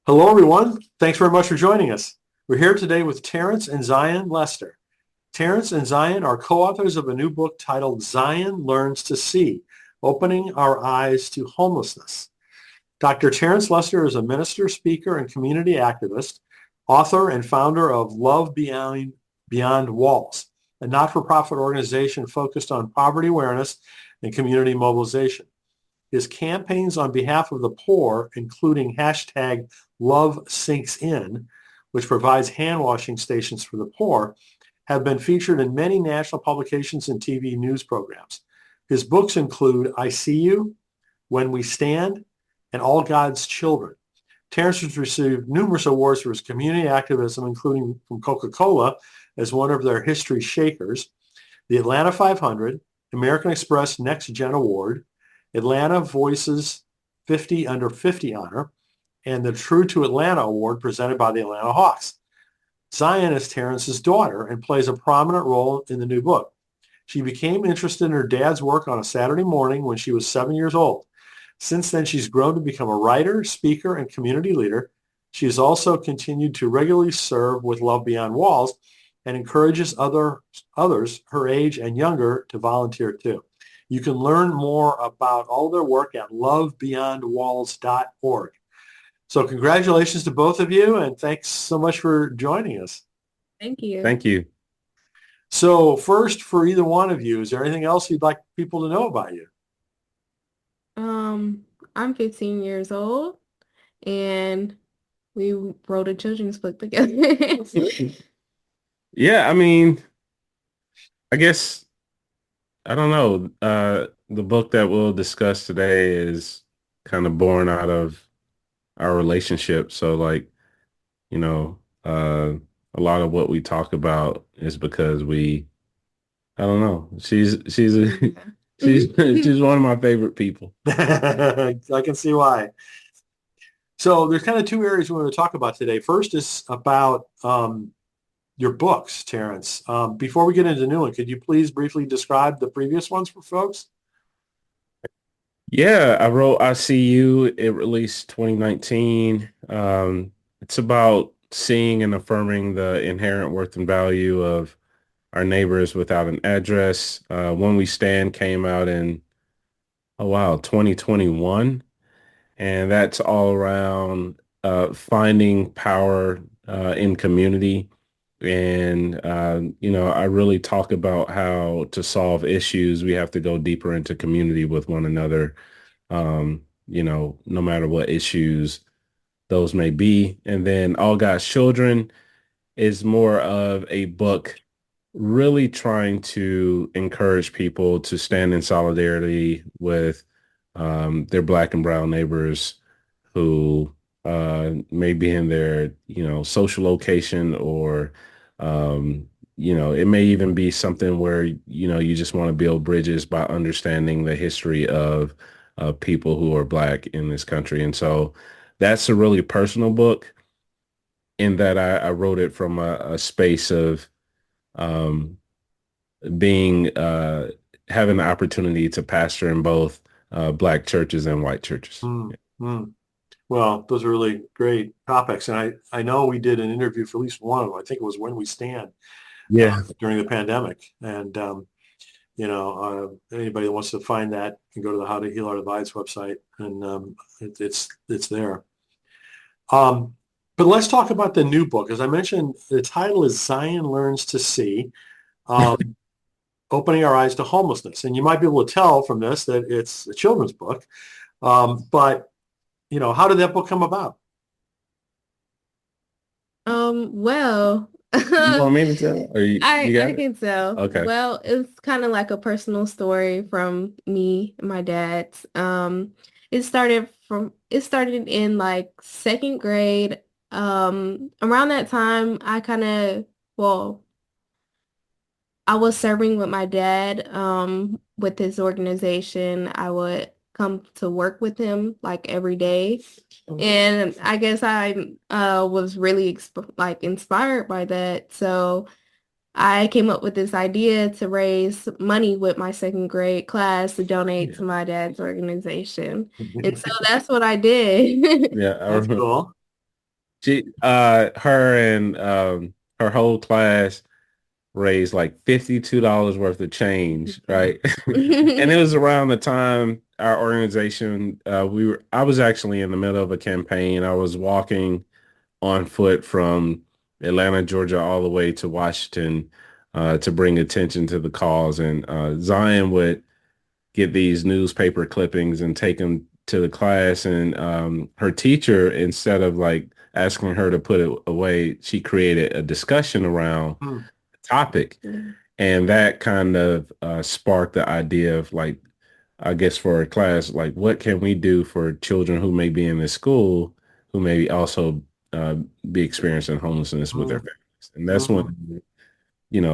Hello, everyone. Thanks very much for joining us. We're here today with Terence and Zion Lester. Terence and Zion are co-authors of a new book titled Zion Learns to See, Opening Our Eyes to Homelessness. Dr. Terence Lester is a minister, speaker, and community activist, author and founder of Love Beyond Walls, a not-for-profit organization focused on poverty awareness and community mobilization. His campaigns on behalf of the poor, including hashtag Love Sinks In, which provides hand washing stations for the poor, have been featured in many national publications and TV news programs. His books include I See You, When We Stand, and All God's Children. Terence has received numerous awards for his community activism, including from Coca-Cola as one of their history shakers, the Atlanta 500, American Express Next Gen Award, Atlanta Voices 50 Under 50 honor, and the True to Atlanta Award presented by the Atlanta Hawks. Zion is Terence's daughter and plays a prominent role in the new book. She became interested in her dad's work on a Saturday morning when she was 7 years old. Since then, she's grown to become a writer, speaker, and community leader. She has also continued to regularly serve with Love Beyond Walls and encourages others her age and younger to volunteer too. You can learn more about all their work at lovebeyondwalls.org. So congratulations to both of you, and thanks so much for joining us. Thank you. Thank you. So first, for either one of you, is there anything else you'd like people to know about you? I'm 15 years old and we wrote a children's book together. Yeah, I guess I don't know. The book that we'll discuss today is kind of born out of our relationship. So you know, a lot of what we talk about is because I don't know. She's one of my favorite people. I can see why. So there's kind of two areas we want to talk about today. First is about your books, Terence. Before we get into the new one, could you please briefly describe the previous ones for folks? Yeah, I wrote I See You. It released 2019. It's about seeing and affirming the inherent worth and value of our neighbors without an address. When We Stand came out in, oh wow, 2021. And that's all around finding power in community. And, I really talk about how to solve issues. We have to go deeper into community with one another, no matter what issues those may be. And then All God's Children is more of a book really trying to encourage people to stand in solidarity with their Black and brown neighbors who may be in their, social location, or, it may even be something where, you just want to build bridges by understanding the history of people who are Black in this country. And so that's a really personal book in that I wrote it from a space of um, being having the opportunity to pastor in both Black churches and white churches. Mm-hmm. Well, those are really great topics. And I know we did an interview for at least one of them. I think it was When We Stand Yeah. during the pandemic. And, anybody that wants to find that can go to the How to Heal Our Divides website, and it's there. But let's talk about the new book. As I mentioned, the title is Zion Learns to See, Opening Our Eyes to Homelessness. And you might be able to tell from this that it's a children's book. But how did that book come about? Well, You want me to tell? Or you got I it? can tell. Okay. Well, it's kind of like a personal story from me and my dad's. It started in like second grade. Around that time, well, I was serving with my dad, with his organization. I would come to work with him like every day. And I guess I was really inspired by that. So I came up with this idea to raise money with my second grade class to donate to my dad's organization. And so that's what I did. Yeah, I That's remember. cool. her and her whole class raised like $52 worth of change, right? And it was around the time our organization, I was actually in the middle of a campaign. I was walking on foot from Atlanta, Georgia, all the way to Washington to bring attention to the cause. And Zion would get these newspaper clippings and take them to the class. And her teacher, instead of like asking her to put it away, she created a discussion around Hmm. the topic. And that kind of sparked the idea of like, I guess for a class, like what can we do for children who may be in the school who may also uh, be experiencing homelessness with their Hmm. families. And that's Hmm. when,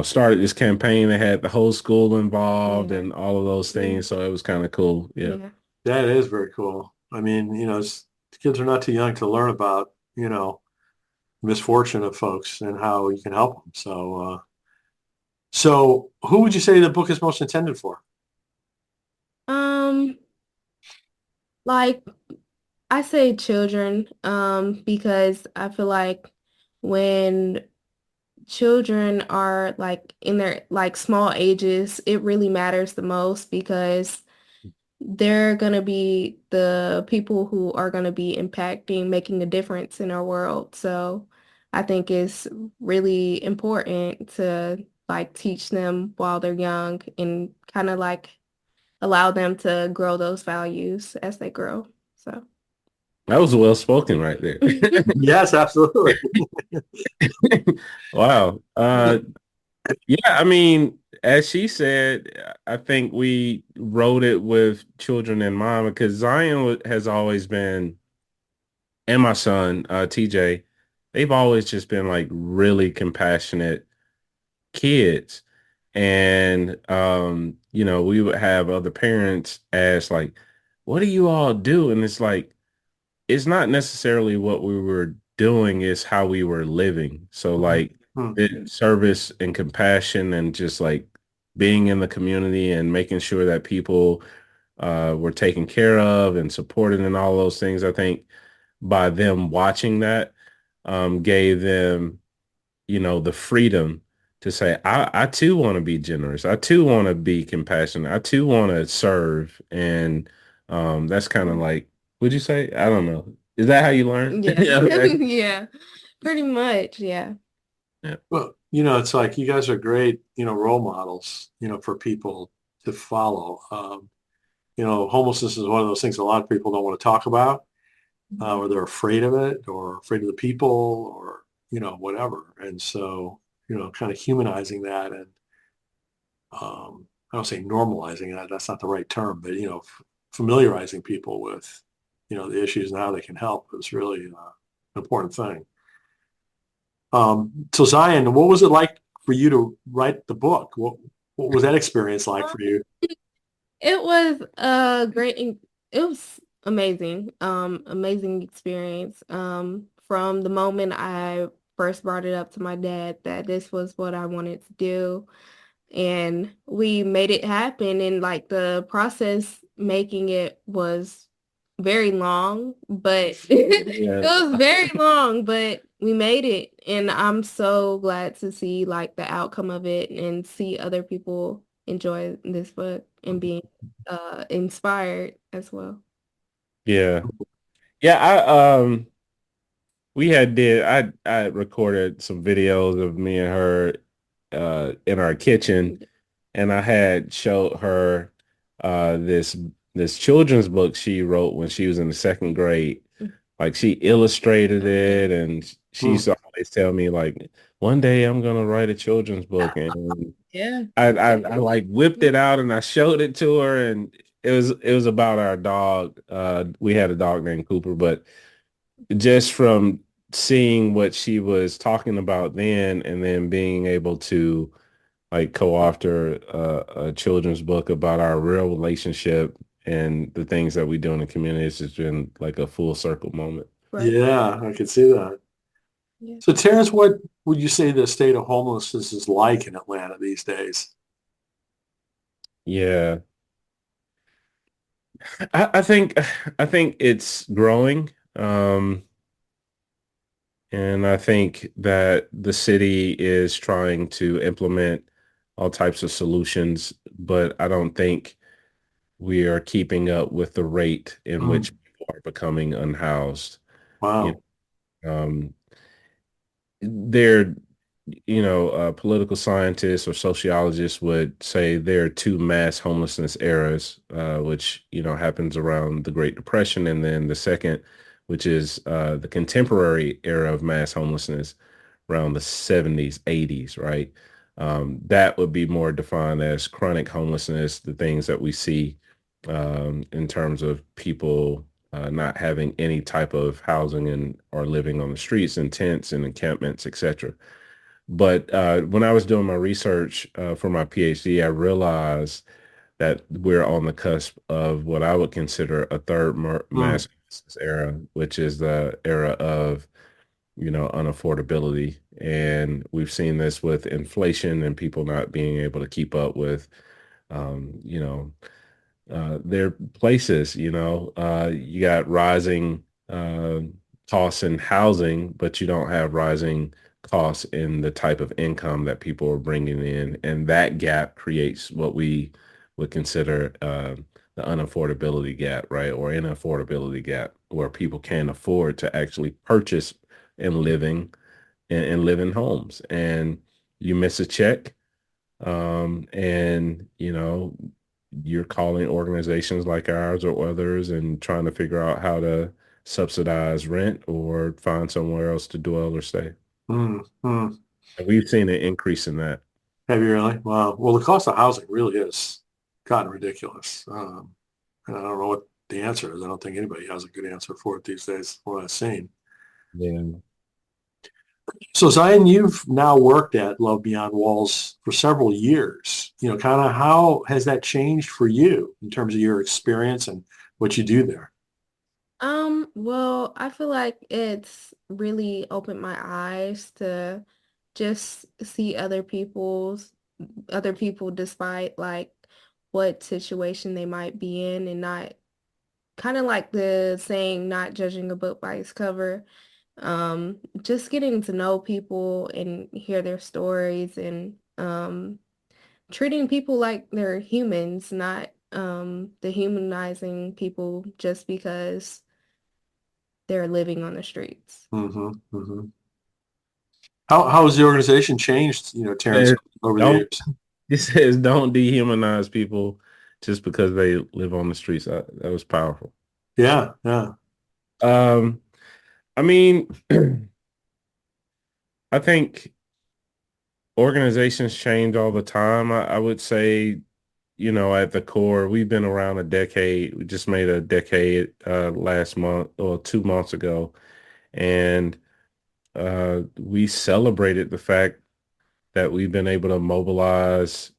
started this campaign that had the whole school involved Yeah. and all of those things. So it was kind of cool. Yeah. Yeah. That is very cool. I mean, kids are not too young to learn about, misfortune of folks and how you can help them. So who would you say the book is most intended for? Um, like I say children, because I feel like when children are like in their like small ages, it really matters the most because they're gonna be the people who are gonna be impacting, making a difference in our world. So I think it's really important to like teach them while they're young and kind of like allow them to grow those values as they grow. So That was well spoken right there. Yes, absolutely. Wow. Yeah, I mean, as she said, I think we wrote it with children in mind because has always been, and my son, TJ, they've always just been like really compassionate kids. And we would have other parents ask like, what do you all do? And it's like, it's not necessarily what we were doing, it's how we were living. So like Hmm. the service and compassion and just like being in the community and making sure that people were taken care of and supported and all those things. I think by them watching that gave them, the freedom to say, I too want to be generous. I too want to be compassionate. I too want to serve. And that's kind of like, would you say? I don't know. Is that how you learn? yeah. Yeah. Okay. Yeah. Pretty much, yeah. Yeah. Well, it's like you guys are great, role models, for people to follow. Homelessness is one of those things a lot of people don't want to talk about, or they're afraid of it, or afraid of the people, or whatever. And so, kind of humanizing that and I don't say normalizing that. That's not the right term, but familiarizing people with the issues and how they can help is really an important thing. So Zion, what was it like for you to write the book? What was that experience like for you? It was a it was amazing. Amazing experience. From the moment I first brought it up to my dad that this was what I wanted to do. And we made it happen. And like the process making it was very long, but it Yeah. was very long, but we made it. And I'm so glad to see like the outcome of it and see other people enjoy this book and being inspired as well. Yeah. Yeah. We had I recorded some videos of me and her in our kitchen, and I had showed her this children's book she wrote when she was in the second grade. Like she illustrated it, and she Hmm. used to always tell me like, one day I'm gonna write a children's book, and Yeah. I like whipped it out and I showed it to her, and it was about our dog. We had a dog named Cooper, but just from seeing what she was talking about then and then being able to like co-author a children's book about our real relationship and the things that we do in the community, it's just been like a full circle moment. Right. Yeah, I could see that. Yeah. So Terrence, what would you say the state of homelessness is like in Atlanta these days? Yeah. I think it's growing. And I think that the city is trying to implement all types of solutions, but I don't think we are keeping up with the rate in which Mm, people are becoming unhoused. You wow. um, there political scientists or sociologists would say there are two mass homelessness eras, which, happens around the Great Depression, and then the second, which is the contemporary era of mass homelessness around the 70s, 80s, right? That would be more defined as chronic homelessness, the things that we see in terms of people not having any type of housing and or living on the streets in tents and encampments, etc. But when I was doing my research for my PhD, I realized that we're on the cusp of what I would consider a third Mm, mass crisis era, which is the era of, unaffordability. And we've seen this with inflation and people not being able to keep up with, um, you know, their places. You got rising costs in housing, but you don't have rising costs in the type of income that people are bringing in, and that gap creates what we would consider the unaffordability gap, right, or inaffordability gap, where people can't afford to actually purchase and and live in homes, and you miss a check, and you're calling organizations like ours or others and trying to figure out how to subsidize rent or find somewhere else to dwell or stay. mm, mm. And we've seen an increase in that. Have you really? Wow. Well, the cost of housing really is gotten ridiculous. And I don't know what the answer is. I don't think anybody has a good answer for it these days, from what I've seen. Yeah. So Zion, you've now worked at Love Beyond Walls for several years. Kind of how has that changed for you in terms of your experience and what you do there? Well, I feel like it's really opened my eyes to just see other people despite like what situation they might be in and not kind of like the saying, not judging a book by its cover. Just getting to know people and hear their stories and treating people like they're humans, not dehumanizing people just because they're living on the streets. Hmm. Hmm. How has the organization changed, Terence, Says, over the don't years? It says don't dehumanize people just because they live on the streets. That was powerful. Yeah, yeah. Um, I mean, I think organizations change all the time. I would say, at the core, we've been around a decade. We just made a decade last month or 2 months ago. And we celebrated the fact that we've been able to mobilize,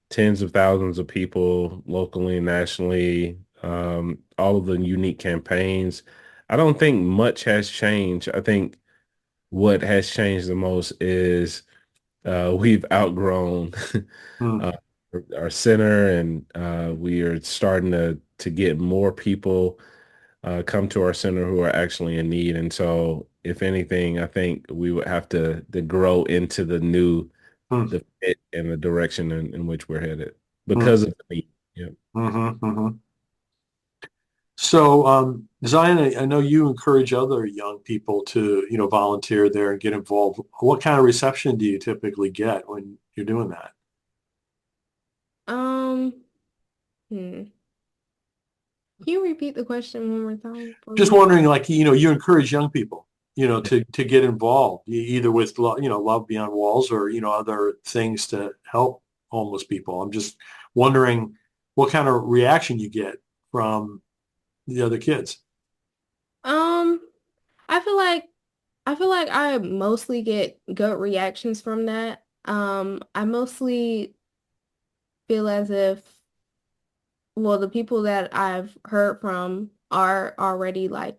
tens of thousands of people locally and nationally, all of the unique campaigns. I don't think much has changed. I think what has changed the most is we've outgrown Mm, uh, our center, and we are starting to get more people come to our center who are actually in need. And so, if anything, I think we would have to grow into mm, the fit and the direction in which we're headed mm, because of the need. Yeah. hmm, hmm. So, Zion, I know you encourage other young people to, volunteer there and get involved. What kind of reception do you typically get when you're doing that? Um, hmm. Can you repeat the question one more time for Just me? wondering, like, you encourage young people, to get involved, either with, Love Beyond Walls or, other things to help homeless people. I'm just wondering what kind of reaction you get from the other kids. Um, I feel like I mostly get good reactions from that. I mostly feel as if, well, the people that I've heard from are already like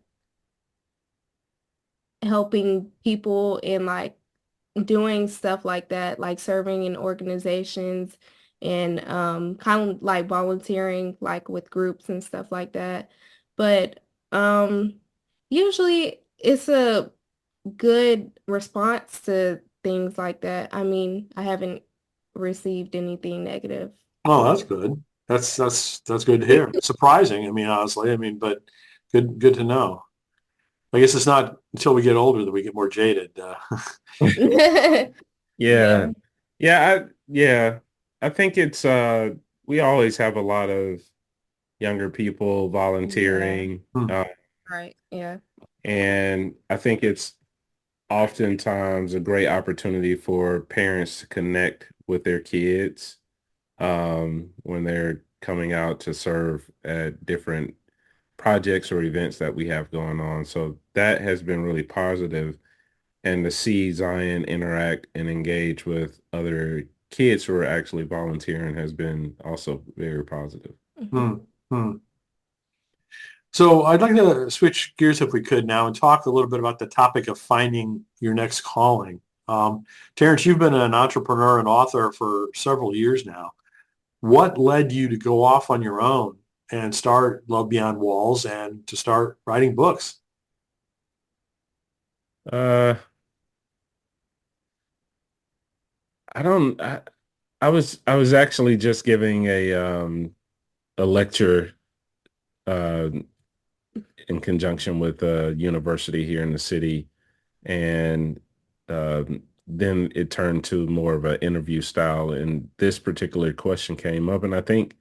helping people and like doing stuff like that, like serving in organizations and kind of like volunteering like with groups and stuff like that. But um usually it's a good response to things like that. I mean, I haven't received anything negative. Oh, that's good. That's good to hear. Surprising. I mean, honestly, I mean, but good to know. I guess it's not until we get older that we get more jaded. Yeah. Yeah. Yeah. I think it's we always have a lot of younger people Yeah. volunteering. Hmm, Right. Yeah. And I think it's oftentimes a great opportunity for parents to connect with their kids when they're coming out to serve at different projects or events that we have going on. So that has been really positive. And to see Zion interact and engage with other kids who are actually volunteering has been also very positive. Mhm. hmm, hmm. So I'd like to switch gears if we could now and talk a little bit about the topic of finding your next calling. Um, Terrence, you've been an entrepreneur and author for several years now. What led you to go off on your own and start Love Beyond Walls and to start writing books? Uh, I don't, I was actually just giving a lecture, uh, in conjunction with a university here in the city. And then it turned to more of an interview style. And this particular question came up. And I think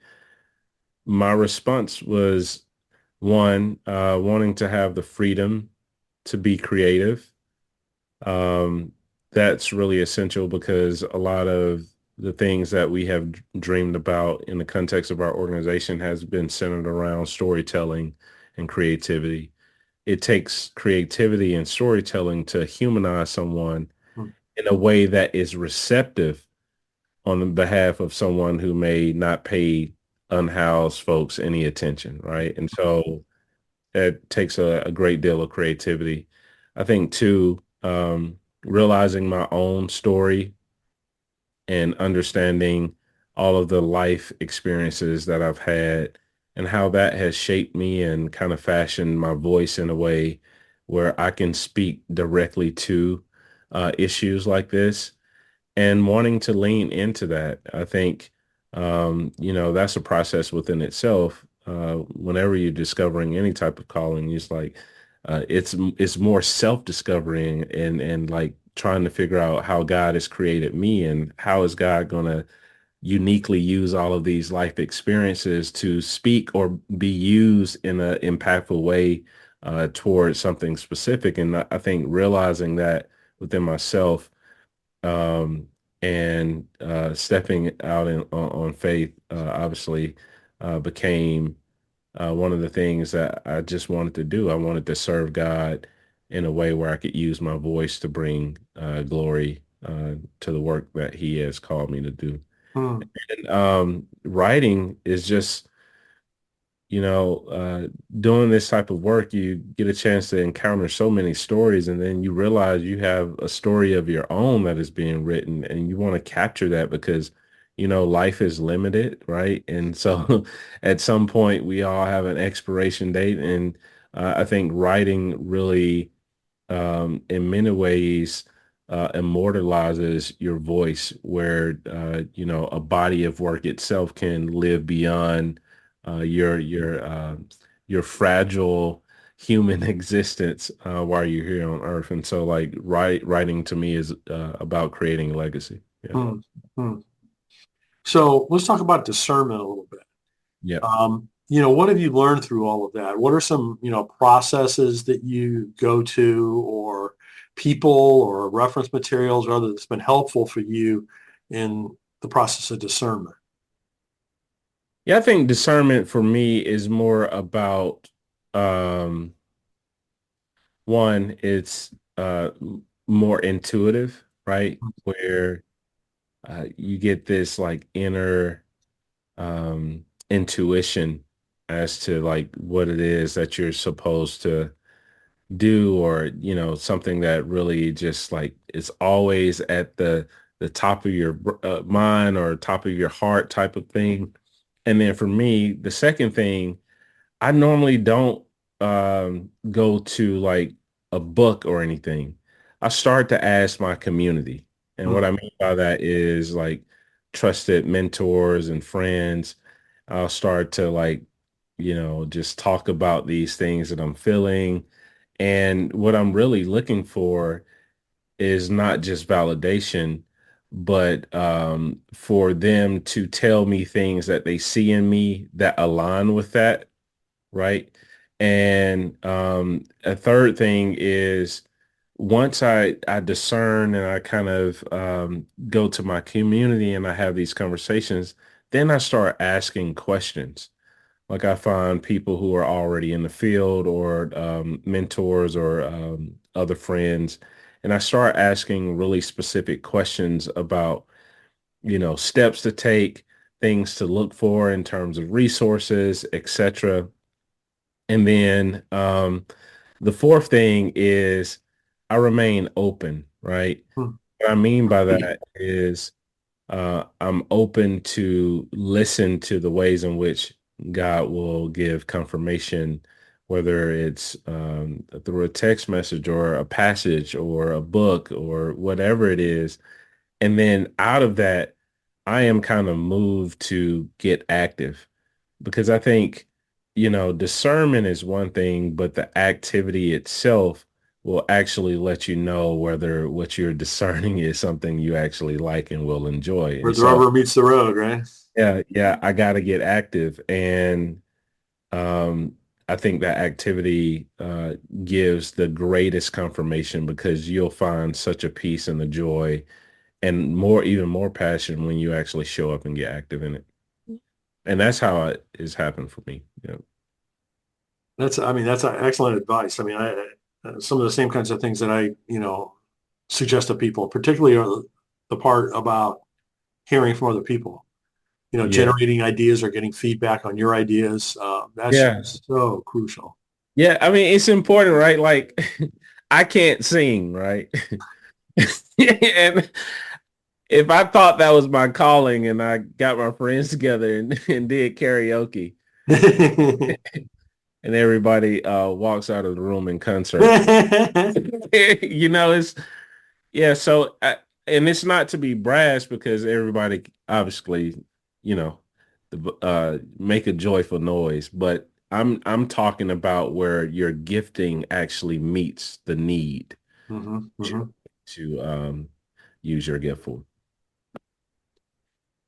my response was one, wanting to have the freedom to be creative. Um, that's really essential because a lot of the things that we have dreamed about in the context of our organization has been centered around storytelling and creativity. It takes creativity and storytelling to humanize someone Hmm, in a way that is receptive on the behalf of someone who may not pay unhoused folks any attention, right? And so it takes a great deal of creativity. I think too, realizing my own story and understanding all of the life experiences that I've had and how that has shaped me and kind of fashioned my voice in a way where I can speak directly to issues like this and wanting to lean into that. I think, that's a process within itself. Whenever you're discovering any type of calling, it's like, it's more self-discovering and like trying to figure out how God has created me and how is God going to uniquely use all of these life experiences to speak or be used in an impactful way towards something specific. And I think realizing that within myself, um, and stepping out on faith obviously became one of the things that I just wanted to do. I wanted to serve God in a way where I could use my voice to bring glory to the work that He has called me to do. hmm, And writing is just doing this type of work, you get a chance to encounter so many stories, and then you realize you have a story of your own that is being written, and you want to capture that because, life is limited, right? And so at some point, we all have an expiration date, and I think writing really in many ways immortalizes your voice where a body of work itself can live beyond your fragile human existence while you're here on earth. And so like writing to me is about creating a legacy. Yeah. hmm, hmm. So let's talk about discernment a little bit. Yeah. What have you learned through all of that? What are some, processes that you go to or people or reference materials or other that's been helpful for you in the process of discernment? Yeah, I think discernment for me is more about um one, it's more intuitive, right? Where you get this like inner intuition as to like what it is that you're supposed to do, or something that really just like is always at the top of your mind or top of your heart type of thing. And then for me, the second thing, I normally don't go to like a book or anything. I start to ask my community. And what I Mm, mean by that is like trusted mentors and friends. I'll start to like, just talk about these things that I'm feeling. And what I'm really looking for is not just validation, but for them to tell me things that they see in me that align with that, right? And a third thing is once I discern and I kind of go to my community and I have these conversations, then I start asking questions. Like I find people who are already in the field or mentors or other friends, and I start asking really specific questions about, steps to take, things to look for in terms of resources, etc. And then the fourth thing is I remain open, right? mm. What I mean by that is I'm open to listen to the ways in which God will give confirmation, whether it's through a text message or a passage or a book or whatever it is. And then out of that, I am kind of moved to get active because I think, discernment is one thing, but the activity itself will actually let you know whether what you're discerning is something you actually like and will enjoy. Where And the so, rubber meets the road, right? yeah, I got to get active. And um, I think that activity gives the greatest confirmation because you'll find such a peace and a joy and even more passion when you actually show up and get active in it. And that's how it has happened for me. Yeah. I mean, that's excellent advice. I mean, some of the same kinds of things that I, suggest to people, particularly the part about hearing from other people, Yeah. generating ideas or getting feedback on your ideas. That's Yeah. just so crucial. Yeah. I mean, it's important, right? Like I can't sing, right? And if I thought that was my calling and I got my friends together and did karaoke and everybody walks out of the room in concert, it's, yeah. So, and it's not to be brash because everybody obviously, you know, make a joyful noise, but I'm talking about where your gifting actually meets the need hmm to, hmm use your gift for.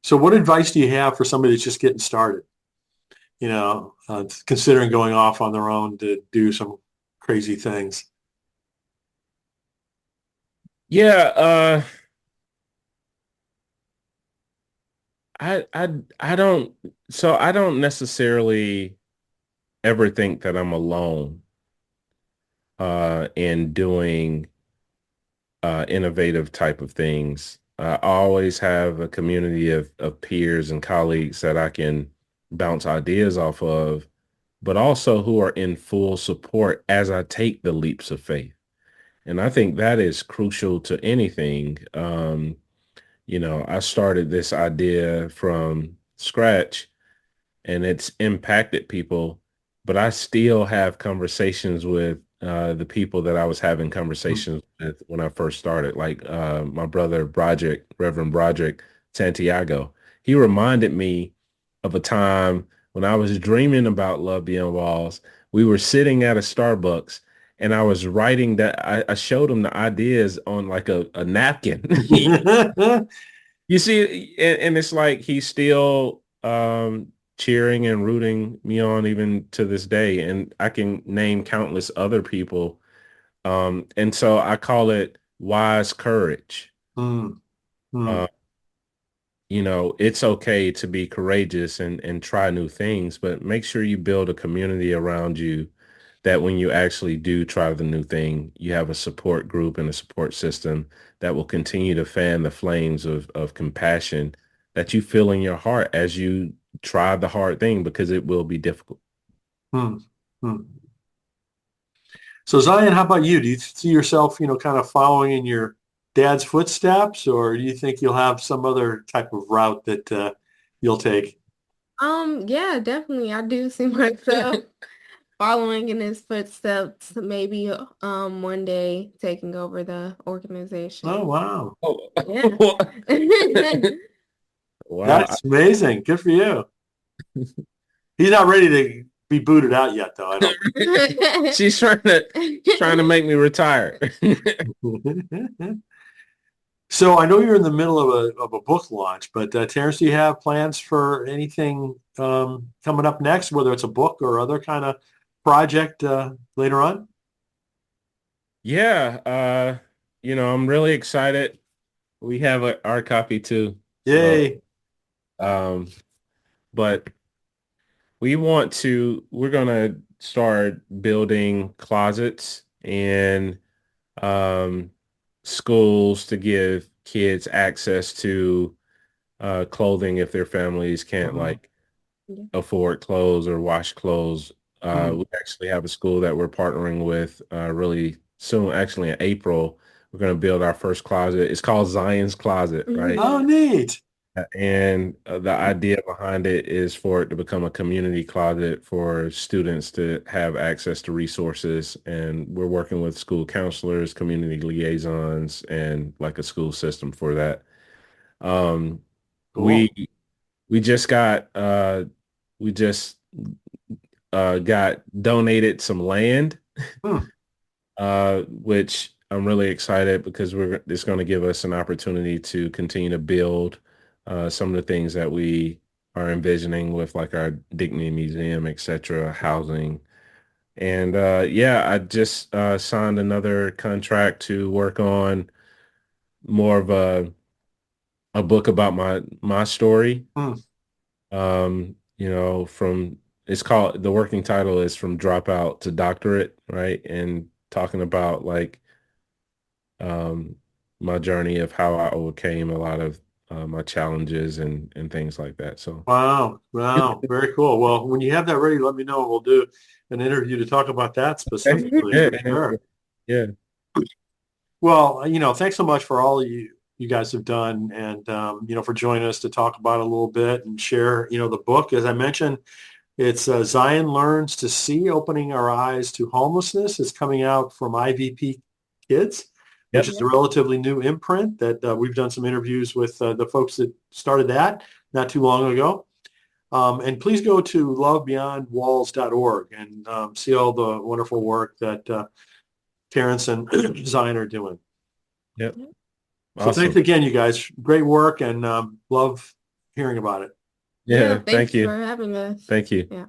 So what advice do you have for somebody that's just getting started, considering going off on their own to do some crazy things? Yeah, I don't I don't necessarily ever think that I'm alone in doing innovative type of things. I always have a community of peers and colleagues that I can bounce ideas off of, but also who are in full support as I take the leaps of faith. And I think that is crucial to anything. I started this idea from scratch and it's impacted people, but I still have conversations with the people that I was having conversations with when I first started, like my brother Broderick, Reverend Broderick Santiago. He reminded me of a time when I was dreaming about Love Beyond Walls. We were sitting at a Starbucks and I was writing that I showed him the ideas on like a napkin. You see, and it's like he's still cheering and rooting me on even to this day. And I can name countless other people. And so I call it wise courage. Mm, Uh, mm, it's okay to be courageous and try new things, but make sure you build a community around you that when you actually do try the new thing, you have a support group and a support system that will continue to fan the flames of compassion that you feel in your heart as you try the hard thing because it will be difficult. mm, mm. So Zion, how about you? Do you see yourself, kind of following in your dad's footsteps, or do you think you'll have some other type of route that you'll take? Yeah, definitely. I do see myself following in his footsteps, maybe one day taking over the organization. Oh, wow. Oh, Yeah. wow. That's amazing. Good for you. He's not ready to be booted out yet, though, I don't She's trying to make me retire. think. So I know you're in the middle of a book launch, but Terrence, do you have plans for anything coming up next, whether it's a book or other kind of project later on? Yeah, I'm really excited. We have our copy too. So, Yay. um, but we're gonna start building closets in um, schools to give kids access to clothing if their families can't Mhm. like afford clothes or wash clothes. Hmm. We actually have a school that we're partnering with really soon. Actually, in April, we're going to build our first closet. It's called Zion's Closet, right? Oh, neat. And the idea behind it is for it to become a community closet for students to have access to resources. And we're working with school counselors, community liaisons, and like a school system for that. Um, Cool. we we just got we just got donated some land, Hmm. which I'm really excited because it's going to give us an opportunity to continue to build some of the things that we are envisioning with like our Dignity Museum, etc., housing. And yeah, I just signed another contract to work on more of a book about my story. Hmm. From it's called the working title is From Dropout to Doctorate, right? And talking about like um my journey of how I overcame a lot of my challenges and things like that. So Wow. Wow. Very cool. Well, when you have that ready, let me know. We'll do an interview to talk about that specifically yeah, for sure. yeah, Well, thanks so much for all you guys have done and, for joining us to talk about it a little bit and share, the book. As I mentioned, it's Zion Learns to See, Opening Our Eyes to Homelessness. It's coming out from IVP Kids, which yep, is a relatively new imprint that we've done some interviews with the folks that started that not too long ago. And please go to lovebeyondwalls.org and see all the wonderful work that Terence and Zion are doing. yep. So thanks Awesome. again, you guys. Great work and love hearing about it. Yeah, Yeah, thank thanks you. for having us. Thank you. Yeah.